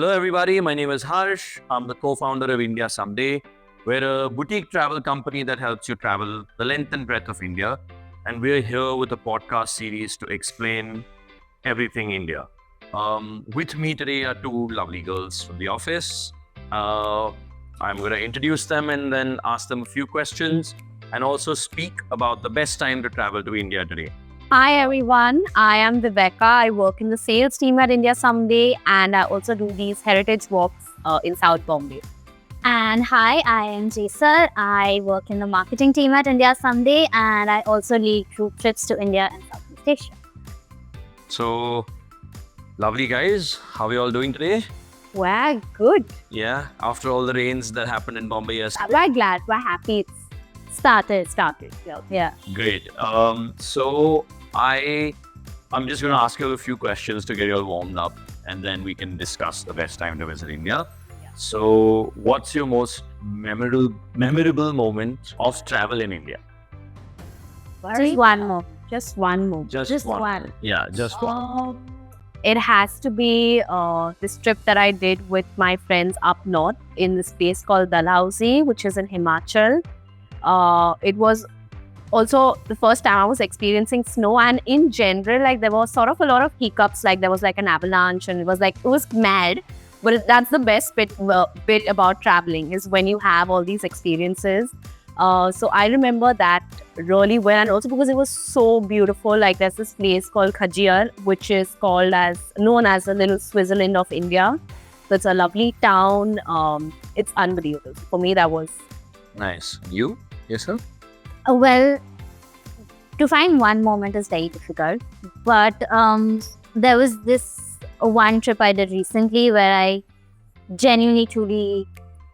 Hello everybody, my name is Harsh. I'm the co-founder of India Someday. We're a boutique travel company that helps you travel the length and breadth of India. And we're here with a podcast series to explain everything India. With me today are two lovely girls from the office. I'm going to introduce them and then ask them a few questions and also speak about the best time to travel to India today. Hi everyone, I am Viveka. I work in the sales team at India Someday and I also do these heritage walks in South Bombay. And hi, I am Jesal. I work in the marketing team at India Someday and I also lead group trips to India and Southeast Asia. So, lovely guys, how are you all doing today? We're good. Yeah, after all the rains that happened in Bombay yesterday. We're glad, we're happy it's started. Yeah. Great. So I'm just going to ask you a few questions to get you all warmed up, and then we can discuss the best time to visit India. So, what's your most memorable moment of travel in India? Just one more. Just one. Just one. Yeah, just one. It has to be this trip that I did with my friends up north in this place called Dalhousie, which is in Himachal. It was also the first time I was experiencing snow, and in general, like there was sort of a lot of hiccups, like there was like an avalanche and it was mad. But that's the best bit about traveling is when you have all these experiences. So I remember that really well, and also because it was so beautiful. Like there's this place called Khajjar, which is known as the little Switzerland of India. So it's a lovely town. It's unbelievable. For me, that was Nice. You? Yes, sir? Well, to find one moment is very difficult. But there was this one trip I did recently where I genuinely, truly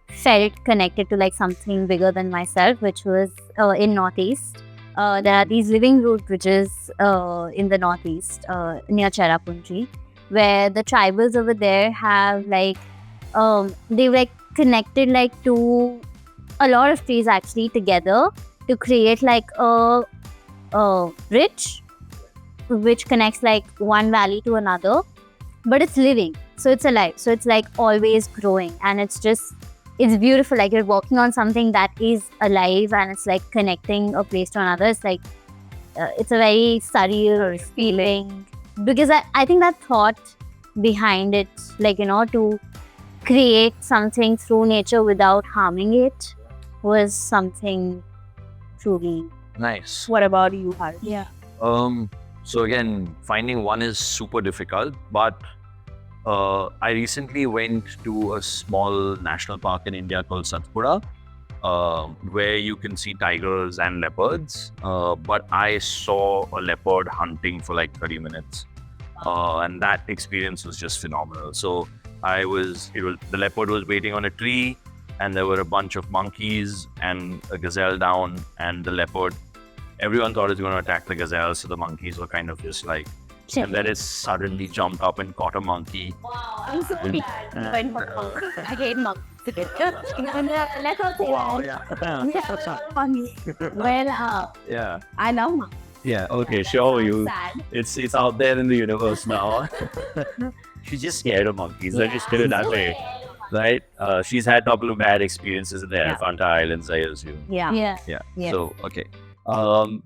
felt connected to like something bigger than myself, which was in Northeast. There are these living root bridges in the Northeast near Cherrapunji, where the tribals over there have they've like connected like to a lot of trees actually together to create like a bridge which connects like one valley to another, but it's living, so it's alive, so it's like always growing, and it's beautiful. Like you're walking on something that is alive and it's like connecting a place to another. It's like it's a very surreal feeling, because I think that thought behind it, like, you know, to create something through nature without harming it was something truly. Nice. What about you, Harsh? Yeah. So again, finding one is super difficult, but I recently went to a small national park in India called Satpura, where you can see tigers and leopards. But I saw a leopard hunting for like 30 minutes, and that experience was just phenomenal. So the leopard was waiting on a tree, and there were a bunch of monkeys and a gazelle down, and the leopard. Everyone thought it was going to attack the gazelle, so the monkeys were kind of just like. And then it suddenly jumped up and caught a monkey. Wow, I'm so glad. I hate monkeys. Wow, yeah. Well, Yeah. I love monkeys. Yeah, okay, sure. sad. It's out there in the universe now. She's just scared of monkeys. Let's just put it that way. Right? She's had a couple of bad experiences in the Elephanta Islands, I assume. Yeah. Yeah. Yes. So, okay. So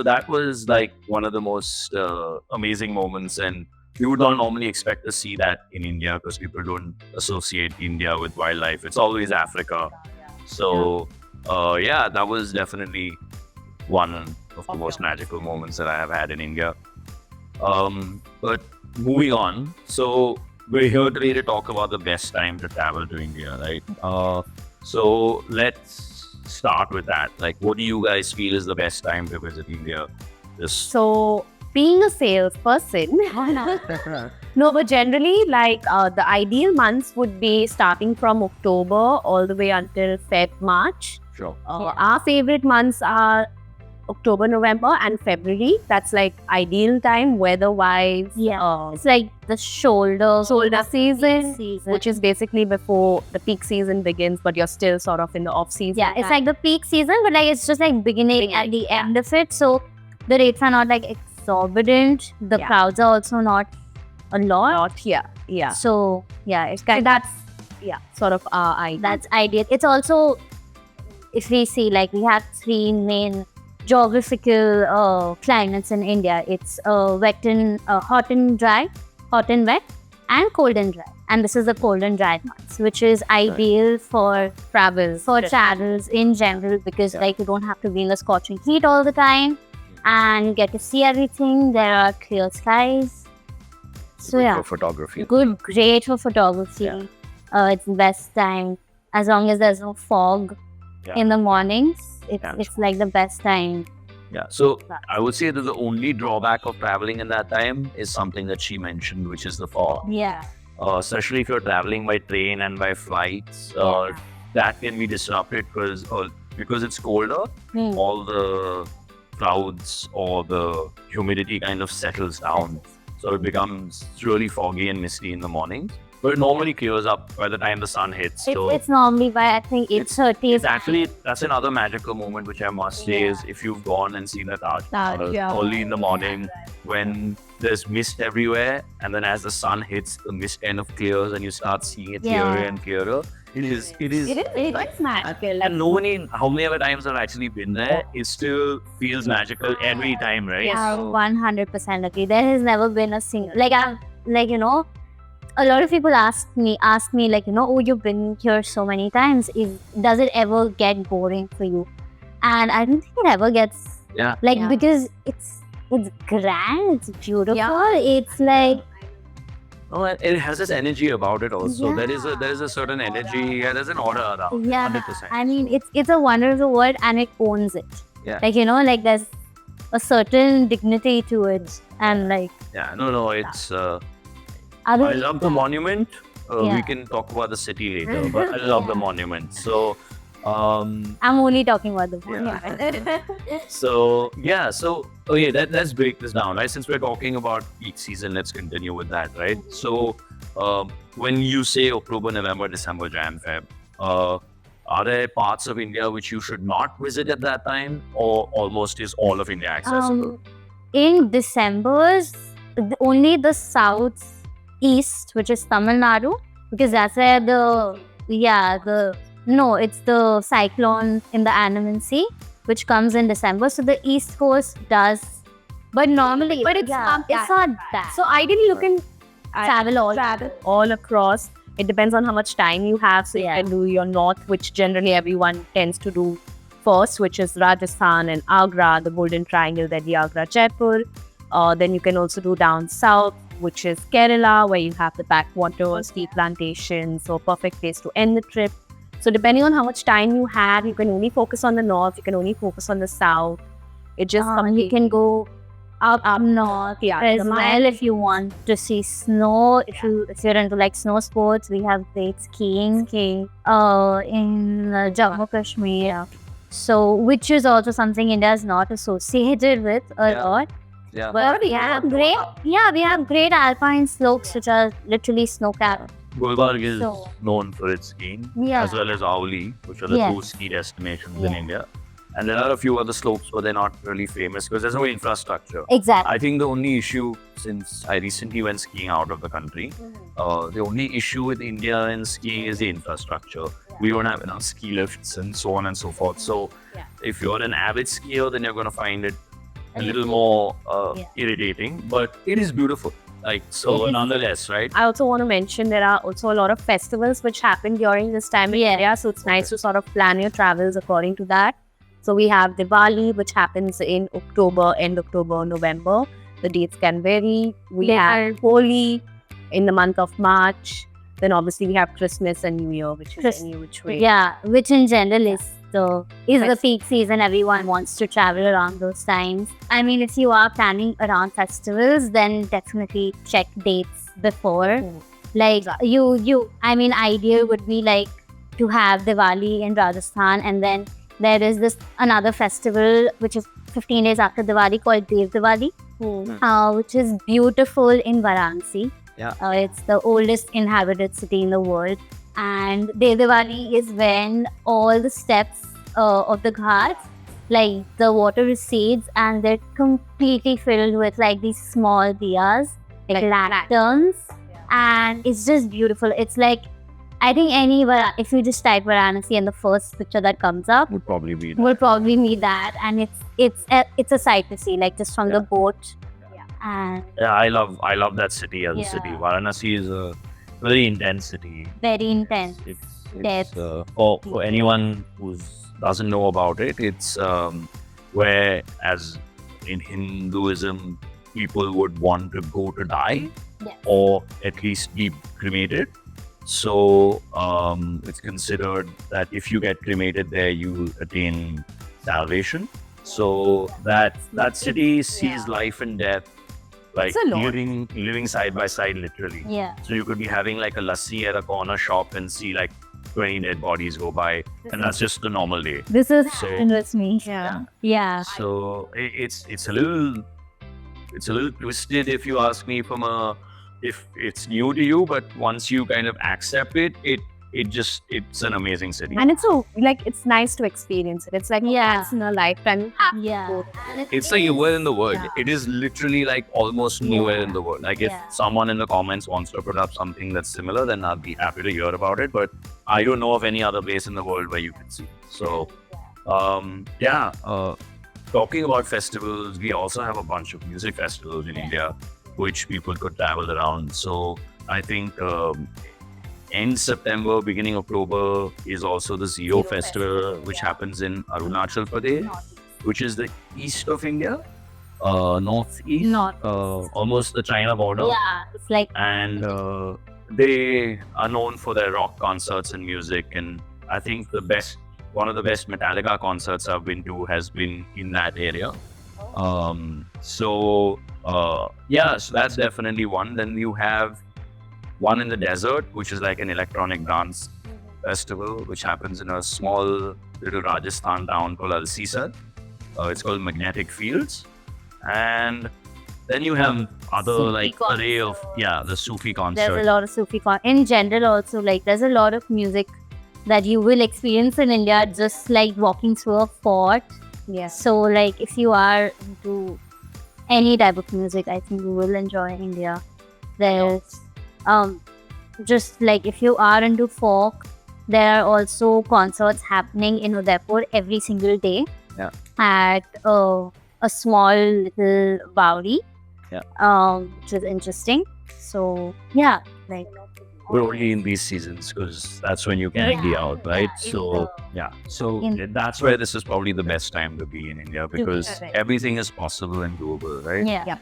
that was like one of the most amazing moments, and we would not normally expect to see that in India because people don't associate India with wildlife. It's always Africa. So, that was definitely one of the most magical moments that I have had in India. But moving on, so we're here today to talk about the best time to travel to India, right? So let's start with that. Like, what do you guys feel is the best time to visit India? So, being a salesperson, no, but generally, like the ideal months would be starting from October all the way until March. Sure. Our favorite months are October, November, and February. That's like ideal time weather-wise. Yeah. It's like the shoulder season, which is basically before the peak season begins, but you're still sort of in the off season. Yeah, it's like the peak season, but like it's just like beginning at the end of it. So the rates are not like exorbitant. The crowds are also not a lot. Not yeah. So yeah, it's kind That's sort of our idea. that's ideal. It's also, if we see, like, we have three main geographical climates in India. It's wet and hot and dry, hot and wet, and cold and dry. And this is the cold and dry months, which is ideal for travels in general, because like you don't have to be in the scorching heat all the time and get to see everything. There are clear skies. So yeah, For photography. great for photography. Yeah. It's the best time, as long as there's no fog Yeah. in the mornings. Yeah. It's like the best time. Yeah. So I would say that the only drawback of traveling in that time is something that she mentioned, which is the fog. Yeah. Especially if you're traveling by train and by flights, that can be disrupted because it's colder. Hmm. All the clouds or the humidity kind of settles down, so it becomes really foggy and misty in the mornings. But it normally clears up by the time the sun hits. So It's normally by, I think, 8:30. it's actually, that's another magical moment which I must say is if you've gone and seen the Taj early in the morning when there's mist everywhere, and then as the sun hits, the mist kind of clears and you start seeing it clearer and clearer. It is. It's magical. And no one, how many other times I've actually been there, it still feels magical every time, right? Yeah, 100% agree. There has never been a single, a lot of people ask me oh, you've been here so many times. Does it ever get boring for you? And I don't think it ever gets because it's grand, it's beautiful. It's like, Oh, and it has this energy about it also. There is a certain energy. There's an aura around. 100%. I mean, it's a wonder of the world, and it owns it. Yeah. There's a certain dignity to it, and It's. I love the monument. We can talk about the city later, but I love the monument. So. I'm only talking about the monument. Let's break this down, right? Since we're talking about peak season, let's continue with that, right? So, when you say October, November, December, Jan, Feb, are there parts of India which you should not visit at that time, or almost is all of India accessible? In December's, only the southeast, which is Tamil Nadu, because that's where it's the cyclone in the Andaman Sea, which comes in December. So the East Coast does, but normally, it's not that. So ideally, you can travel all across. It depends on how much time you have. So you can do your north, which generally everyone tends to do first, which is Rajasthan and Agra, the Golden Triangle, Delhi, Agra, Jaipur. Then you can also do down south, which is Kerala, where you have the backwaters, tea plantations, so perfect place to end the trip. So depending on how much time you have, you can only focus on the north, you can only focus on the south. It just you can go up north as well if you want to see snow. If you're into like snow sports, we have great skiing in Jammu Kashmir. So which is also something India is not associated with a lot. Yeah. But we have great alpine slopes which are literally snow-capped. Gulbarga is known for its skiing, as well as Auli, which are the two ski destinations in India. And there are a few other slopes, but they're not really famous because there's no infrastructure. Exactly. I think the only issue, since I recently went skiing out of the country, the only issue with India and skiing is the infrastructure. We don't have enough ski lifts and so on and so forth. So if you're an avid skier, then you're going to find it a little more irritating, but it is beautiful. Nonetheless, right? I also want to mention there are also a lot of festivals which happen during this time in India. So it's nice to sort of plan your travels according to that. So we have Diwali, which happens in October, end October, November. The dates can vary. We have Holi in the month of March. Then obviously we have Christmas and New Year, which is any which way. Yeah, which in general is the peak season. Everyone wants to travel around those times. I mean, if you are planning around festivals, then definitely check dates before. Ideal would be like to have Diwali in Rajasthan, and then there is another festival which is 15 days after Diwali called Dev Diwali, which is beautiful in Varanasi. It's the oldest inhabited city in the world. And Dev Diwali is when all the steps of the ghats, like the water recedes and they're completely filled with like these small diyas. like lanterns, and it's just beautiful. It's like, I think if you just type Varanasi and the first picture that comes up Would probably be will probably be that, and it's a sight to see, like just from the boat. And Yeah, I love that city as a city. Yeah. Varanasi is a very intense city. very intense. It's Depth. for anyone who doesn't know about it, it's where, as in Hinduism, people would want to go to die Yes. or at least be cremated. So it's considered that if you get cremated there, you attain salvation. So that city sees life and death like It's a lot. living side by side, literally. Yeah. So you could be having like a lassi at a corner shop and see like 20 dead bodies go by, and that's just a normal day. This is So- with me. Yeah. Yeah. So it's a little twisted, if you ask me, if it's new to you, but once you kind of accept it, it's an amazing city. And it's nice to experience it. It's like once in a lifetime. You have to Yeah. go there. It's like nowhere in the world. Yeah. It is literally like almost nowhere in the world. Like if Yeah. someone in the comments wants to put up something that's similar, then I'll be happy to hear about it. But I don't know of any other place in the world where you can see. So, talking about festivals, we also have a bunch of music festivals in India, which people could travel around. So I think end September, beginning October is also the Zero Festival, which happens in Arunachal Pradesh, which is the east of India, northeast, almost the China border. Yeah. It's like, And they are known for their rock concerts and music. And I think one of the best Metallica concerts I've been to has been in that area. So that's definitely one. Then you have one in the desert, which is like an electronic dance festival, which happens in a small little Rajasthan town called Alsisar. It's called Magnetic Fields. And then you have other Sufi like array of the Sufi there's a concert. lot of Sufi in general also, like there's a lot of music that you will experience in India, just like walking through a fort. Yeah. So like if you are into any type of music, I think you will enjoy India. There's just like if you are into folk, there are also concerts happening in Udaipur every single day. Yeah. At a small little Bauri. Yeah. Which is interesting. So yeah, like We're only in these seasons because that's when you can be out, right? So that's where this is probably the best time to be in India, because correct. everything is possible and doable, right? yeah.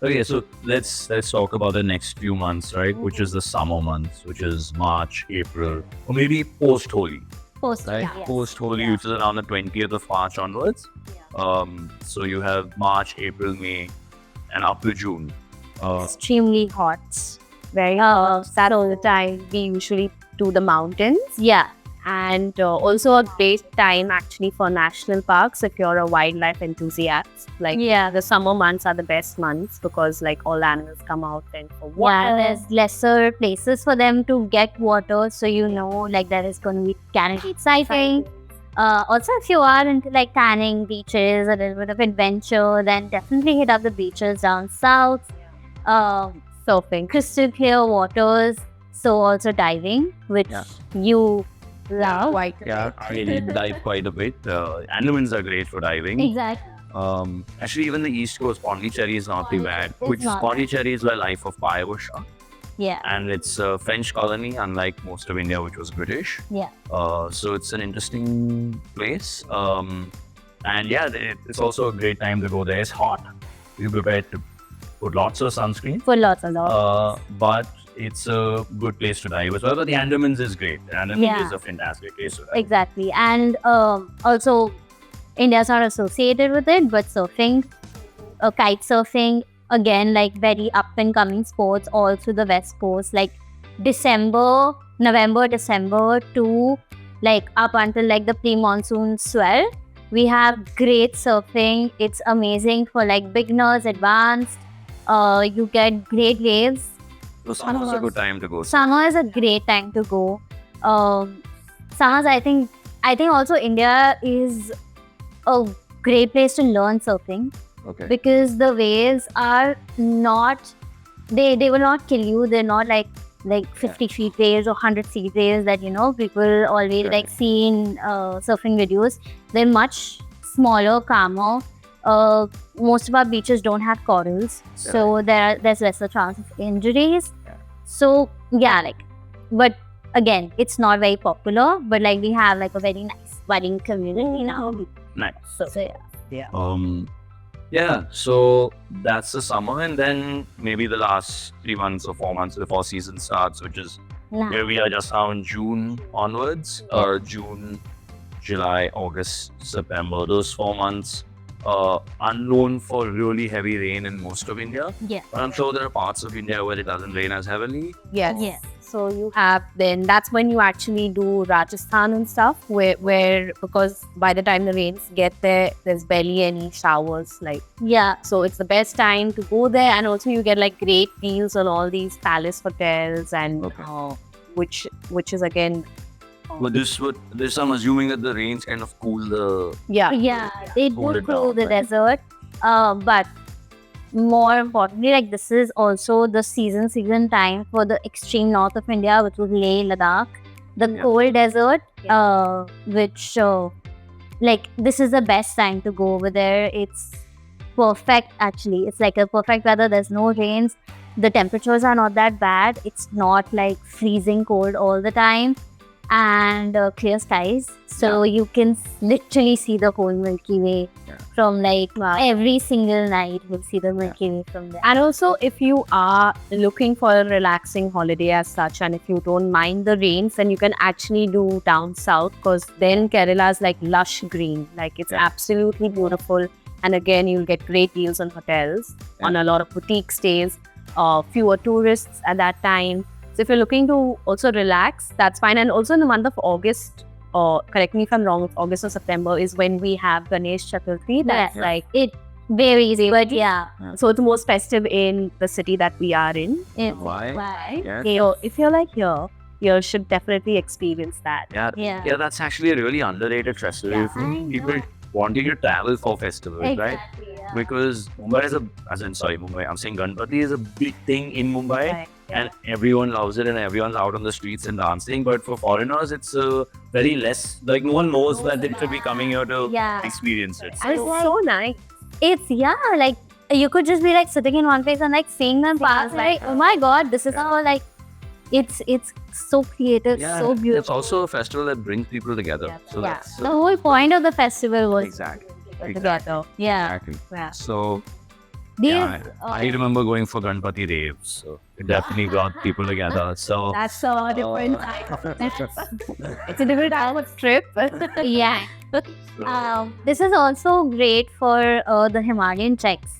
Okay, so let's talk about the next few months, right? Which is the summer months, which is March, April, or maybe post Holi, Post, right? yeah. Post Holi, which is around the 20th of March onwards. So you have March, April, May, and up to June. Extremely hot. Very hot. That's all the time we usually do the mountains. Yeah. And also a great time actually for national parks if you're a wildlife enthusiast. Like the summer months are the best months because like all animals come out and for water. Yeah, there's lesser places for them to get water, so like there is going to be canopy sighting. Also, if you are into like tanning, beaches, a little bit of adventure, then definitely hit up the beaches down south. Surfing. Crystal clear waters. So also diving, which you love. Quite Yeah, I dive quite a bit. Andamans are great for diving. Exactly. Actually, even the East Coast, Pondicherry is not too bad. It's not Pondicherry is where life of Pi was shot. Yeah. And it's a French colony, unlike most of India, which was British. Yeah. So it's an interesting place. And it's also a great time to go there. It's hot. Be prepared to put lots of sunscreen. For lots of love. But it's a good place to dive as well. But the Andamans is great. The Andamans is a fantastic place to dive. Exactly. And also, India's not associated with it, but surfing, kite surfing, again, like very up and coming sports all through the West Coast. Like November, December to like up until like the pre-monsoon swell. We have great surfing. It's amazing for like beginners, advanced. You get great waves. So summer's a good time to go. Summer is a great time to go. Summers, I think also India is a great place to learn surfing Okay. because the waves are not they will not kill you. They're not like 50 feet waves or 100 feet waves that people always Yeah. like see in surfing videos. They're much smaller, calmer. Most of our beaches don't have corals, so there's lesser chance of injuries. Yeah. So but again, it's not very popular. But like we have like a very nice budding community now. Nice. So yeah. Yeah, so that's the summer, and then maybe the last 3 months or 4 months before season starts, which is Nah. where we are just now in June onwards, or June, July, August, September. Those 4 months unknown for really heavy rain in most of India. Yeah. But I'm sure there are parts of India where it doesn't rain as heavily. Yes. Yes. So you have then that's when you actually do Rajasthan and stuff where because by the time the rains get there, there's barely any showers. Like Yeah. so it's the best time to go there, and also you get like great deals on all these palace hotels and Okay. which is again But this I'm assuming that the rains kind of cool the. Yeah, they Cool do it cool down, the right? desert. But more importantly, like this is also the season time for the extreme north of India, which was Leh, Ladakh, the Yeah. cold desert. Which like this is the best time to go over there. It's perfect actually. It's like a perfect weather. There's no rains. The temperatures are not that bad. It's not like freezing cold all the time, and clear skies. So you can literally see the whole Milky Way from like every single night. We'll see the Milky Way from there. and also if you are looking for a relaxing holiday as such, and if you don't mind the rains, then you can actually do down south, because then Kerala's like lush green, like it's Yeah. absolutely beautiful. And again, you'll get great deals on hotels, on a lot of boutique stays, fewer tourists at that time. So if you're looking to also relax, that's fine. And also in the month of August, or correct me if I'm wrong, August or September is when we have Ganesh Chaturthi. That's Yeah. like It varies, but yeah. so it's the most festive in the city that we are in. Why? Yeah. So if you're like here, you should definitely experience that. Yeah. Yeah. Yeah, that's actually a really underrated festival. Yeah, I People know. wanting to travel for festivals, right? Exactly, yeah. Because Mumbai is Mumbai. I'm saying Ganpati is a big thing in Mumbai, Right. and everyone loves it, and everyone's out on the streets and dancing. But for foreigners, it's very less. Like no one knows that they should be coming here to Yeah. experience it. And it's so nice. It's like you could just be like sitting in one place and like seeing them pass, like, oh my god, this is how like it's so creative, so It's beautiful. also a festival that brings people together. So Yeah. that's The whole point of the festival was exactly. Together. yeah. Exactly. Yeah. So These, yeah, I remember going for Ganpati raves, so it definitely brought people together. So That's a different it's a different type of trip. yeah. This is also great for the Himalayan treks.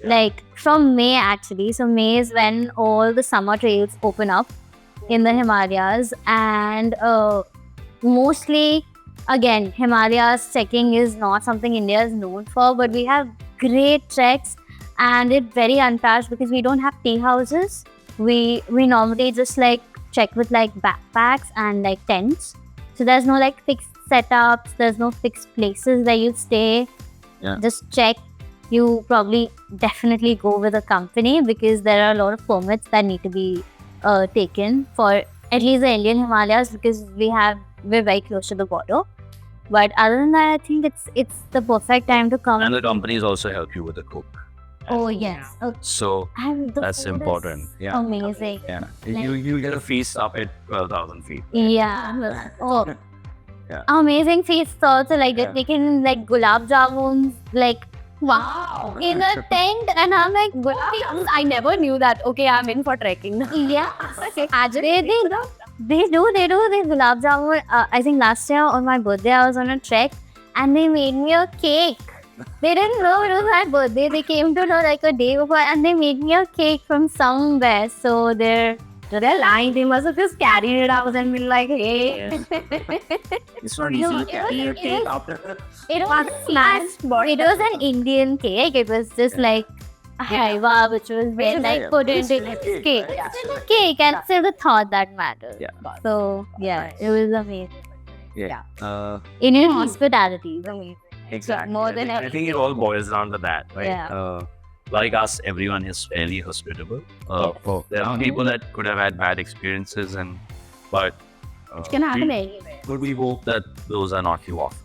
Like from May actually. So May is when all the summer trails open up in the Himalayas, and mostly again Himalayas trekking is not something India is known for, but we have great treks and it's very untouched because we don't have tea houses. We normally just like trek with like backpacks and like tents. So there's no like fixed setups, there's no fixed places where you stay. Yeah. Just check. You probably definitely go with a company because there are a lot of permits that need to be taken for at least the Indian Himalayas because we're very close to the border. But other than that, I think it's the perfect time to come. and the companies also help you with the cook. Oh yes. Okay. So And the that's food is important. Yeah. Amazing. Yeah. You get a feast up at 12,000 feet. Yeah. Oh. Yeah. Amazing feast also, like they're Yeah. taking like gulab jamuns, like wow, in a tent, and I'm like, I never knew that. Okay, I'm in for trekking. yeah. They do the gulab jamun. I think last year on my birthday I was on a trek and they made me a cake. They didn't know it was my birthday. They came to know like a day before and they made me a cake from somewhere. So they're lying. They must have just carried it out and been like, hey. It's not No, easy to carry a it cake is- after. it was an Indian cake. It was just like a halwa, which was then like put into this cake. Still a cake and still the thought that matters. Yeah. So yeah, it was amazing. Yeah. Indian hospitality is amazing. Exactly. more than I think it all boils down to that, right? Yeah. like us, everyone is fairly hospitable. There are people that could have had bad experiences, but It can happen anywhere. but we hope that those are not too often.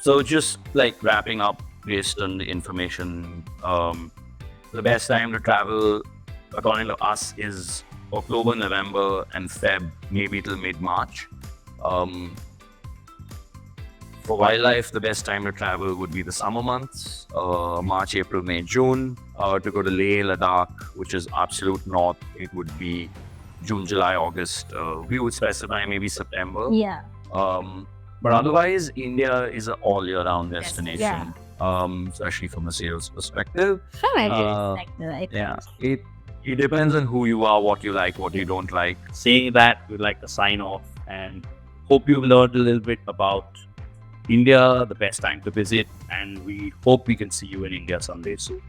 So just like wrapping up based on the information, the best time to travel, according to us, is October, November, and Feb, maybe till mid-March. For wildlife, the best time to travel would be the summer months, March, April, May, June. To go to Leh, Ladakh, which is absolute north, it would be June, July, August. We would specify maybe September. Yeah. But otherwise, India is an all-year-round Yes, destination, especially from a sales perspective. From every Uh, sector, I think. Yeah, it depends on who you are, what you like, what you don't like. Saying that, we'd like to sign off and hope you've learned a little bit about India, the best time to visit, and we hope we can see you in India someday soon.